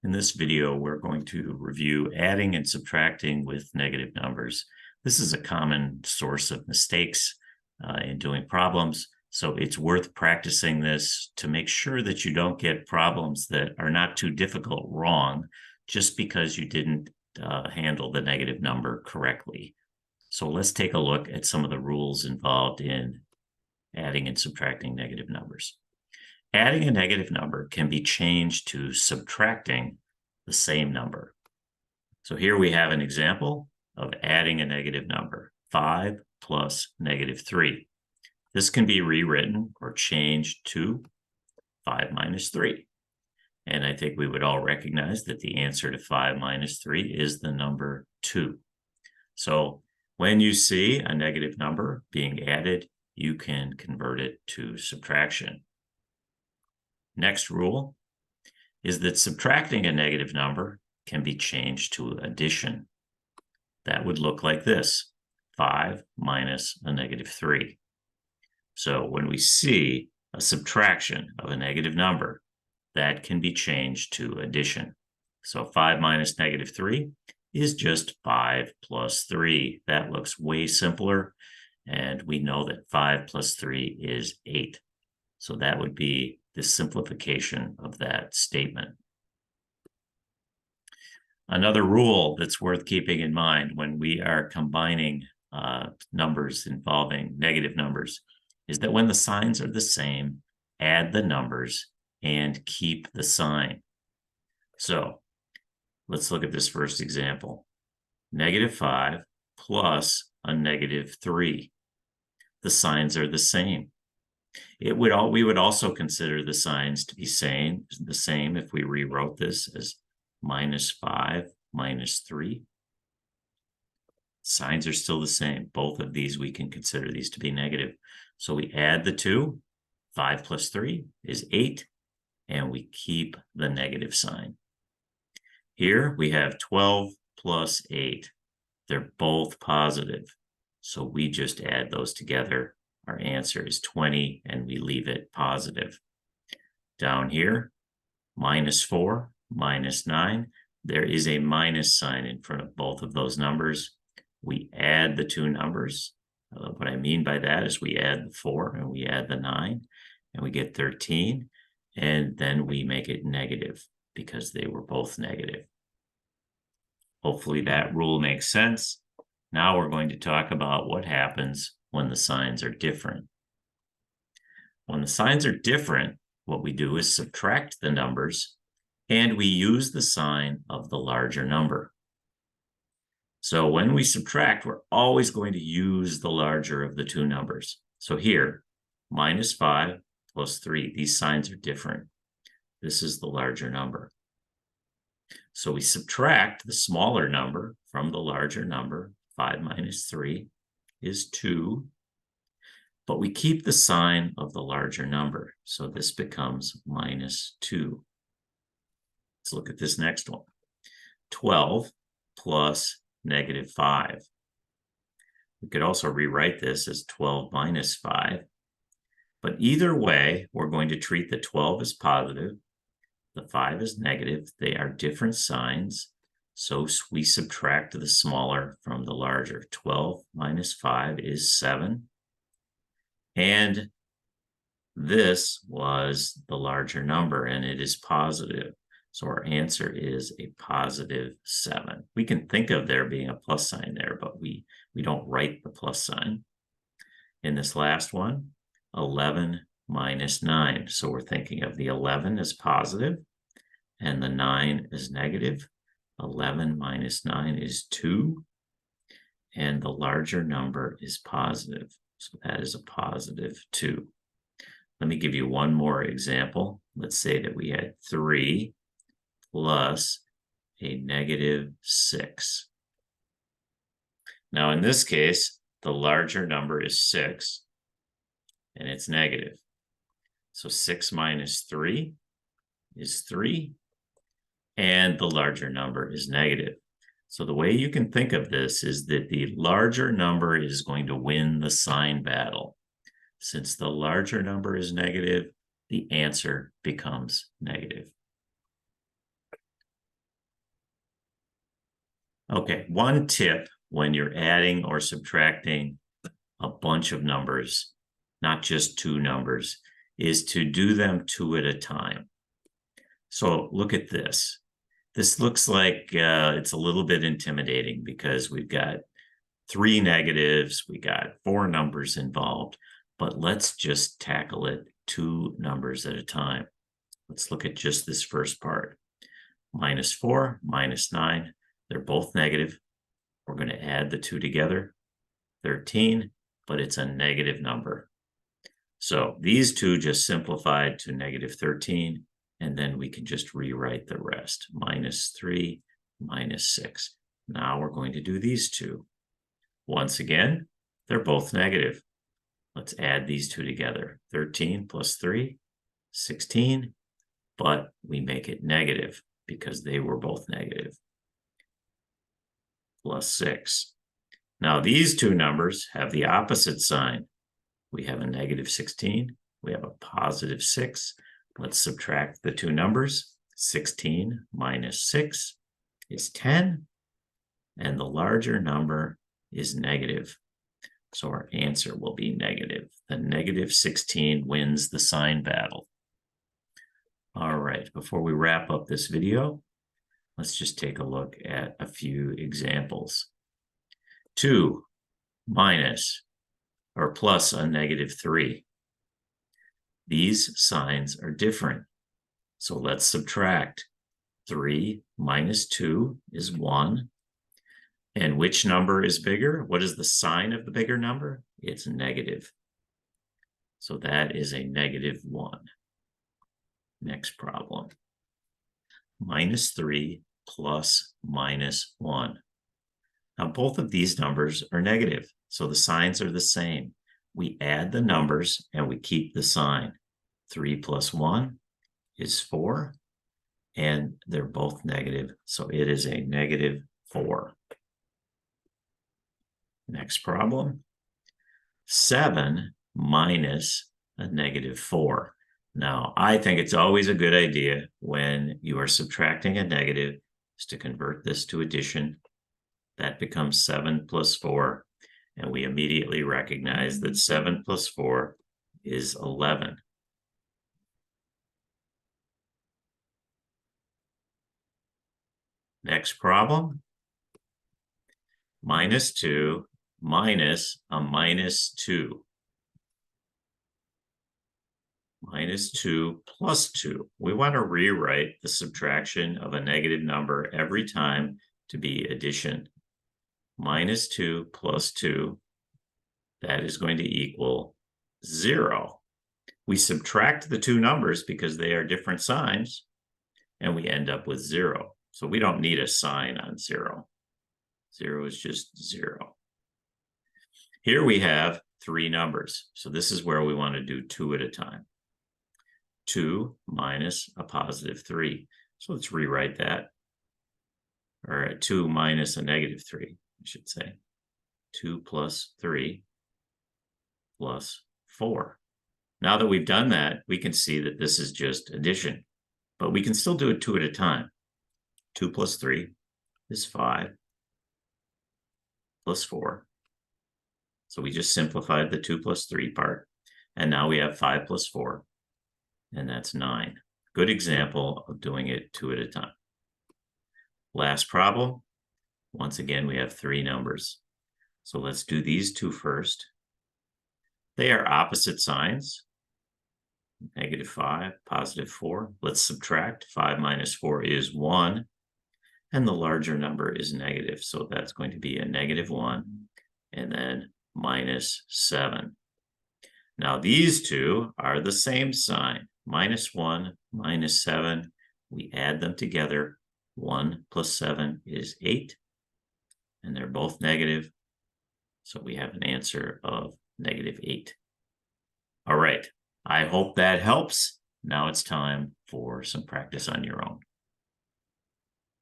In this video, we're going to review adding and subtracting with negative numbers. This is a common source of mistakes in doing problems, so it's worth practicing this to make sure that you don't get problems that are not too difficult wrong just because you didn't handle the negative number correctly. So let's take a look at some of the rules involved in adding and subtracting negative numbers. Adding a negative number can be changed to subtracting the same number. So here we have an example of adding a negative number, 5 plus negative 3. This can be rewritten or changed to 5 minus 3. And I think we would all recognize that the answer to 5 minus 3 is the number 2. So when you see a negative number being added, you can convert it to subtraction. Next rule is that subtracting a negative number can be changed to addition. That would look like this, 5 minus a negative 3. So when we see a subtraction of a negative number, that can be changed to addition. So 5 minus negative 3 is just 5 plus 3. That looks way simpler, and we know that 5 plus 3 is 8. So that would be the simplification of that statement. Another rule that's worth keeping in mind when we are combining numbers involving negative numbers is that when the signs are the same, add the numbers and keep the sign. So let's look at this first example. Negative 5 plus a negative 3. The signs are the same. We would also consider the signs to be the same if we rewrote this as minus 5 minus 3. Signs are still the same. Both of these, we can consider these to be negative. So we add the two. 5 plus 3 is 8, and we keep the negative sign. Here we have 12 plus 8. They're both positive, so we just add those together. Our answer is 20, and we leave it positive. Down here, minus 4, minus 9. There is a minus sign in front of both of those numbers. We add the two numbers. What I mean by that is we add the 4 and we add the 9, and we get 13, and then we make it negative because they were both negative. Hopefully that rule makes sense. Now we're going to talk about what happens when the signs are different. When the signs are different, what we do is subtract the numbers, and we use the sign of the larger number. So when we subtract, we're always going to use the larger of the two numbers. So here, minus 5 plus 3, these signs are different. This is the larger number. So we subtract the smaller number from the larger number. 5 minus 3 is 2. But we keep the sign of the larger number. So this becomes minus 2. Let's look at this next one. 12 plus negative 5. We could also rewrite this as 12 minus 5. But either way, we're going to treat the 12 as positive. The 5 is negative. They are different signs. So we subtract the smaller from the larger. 12 minus 5 is 7. And this was the larger number, and it is positive. So our answer is a positive 7. We can think of there being a plus sign there, but we don't write the plus sign. In this last one, 11 minus 9. So we're thinking of the 11 as positive, and the 9 is negative. 11 minus 9 is 2, and the larger number is positive. So that is a positive 2. Let me give you one more example. Let's say that we had 3 plus a negative 6. Now, in this case, the larger number is 6, and it's negative. So 6 minus 3 is 3, and the larger number is negative. So the way you can think of this is that the larger number is going to win the sign battle. Since the larger number is negative, the answer becomes negative. Okay, one tip when you're adding or subtracting a bunch of numbers, not just two numbers, is to do them two at a time. So look at this. This looks like it's a little bit intimidating because we've got three negatives, we got four numbers involved, but let's just tackle it two numbers at a time. Let's look at just this first part. -4, -9, they're both negative. We're going to add the two together, 13, but it's a negative number. So these two just simplified to -13, and then we can just rewrite the rest. -3, -6. Now we're going to do these two. Once again, they're both negative. Let's add these two together. 13 plus 3, 16, but we make it negative because they were both negative. +6. Now these two numbers have the opposite sign. We have a -16, we have a +6. Let's subtract the two numbers. 16 minus 6 is 10, and the larger number is negative. So our answer will be negative. The -16 wins the sign battle. All right, before we wrap up this video, let's just take a look at a few examples. 2 minus or plus a -3. These signs are different. So let's subtract. 3 minus 2 is 1. And which number is bigger? What is the sign of the bigger number? It's negative. So that is a -1. Next problem. -3 plus -1. Now both of these numbers are negative, so the signs are the same. We add the numbers and we keep the sign. 3 plus 1 is 4, and they're both negative, so it is a -4. Next problem. 7 minus a -4. Now, I think it's always a good idea when you are subtracting a negative is to convert this to addition. That becomes 7 plus 4, and we immediately recognize that 7 plus 4 is 11. Next problem. -2 minus a -2. -2 plus 2. We want to rewrite the subtraction of a negative number every time to be addition. -2 plus 2, that is going to equal 0. We subtract the two numbers because they are different signs, and we end up with 0. So we don't need a sign on 0. 0 is just 0. Here we have three numbers. So this is where we want to do two at a time. 2 minus a +3. So let's rewrite that. Or 2 minus a -3, I should say. 2 plus 3 plus 4. Now that we've done that, we can see that this is just addition. But we can still do it two at a time. 2 plus 3 is 5 plus 4. So we just simplified the 2 plus 3 part. And now we have 5 plus 4. And that's 9. Good example of doing it two at a time. Last problem. Once again, we have three numbers. So let's do these two first. They are opposite signs. -5, +4. Let's subtract. 5 minus 4 is 1. And the larger number is negative. So that's going to be a -1. And then -7. Now these two are the same sign. -1, -7. We add them together. 1 plus 7 is 8. And they're both negative. So we have an answer of -8. All right. I hope that helps. Now it's time for some practice on your own.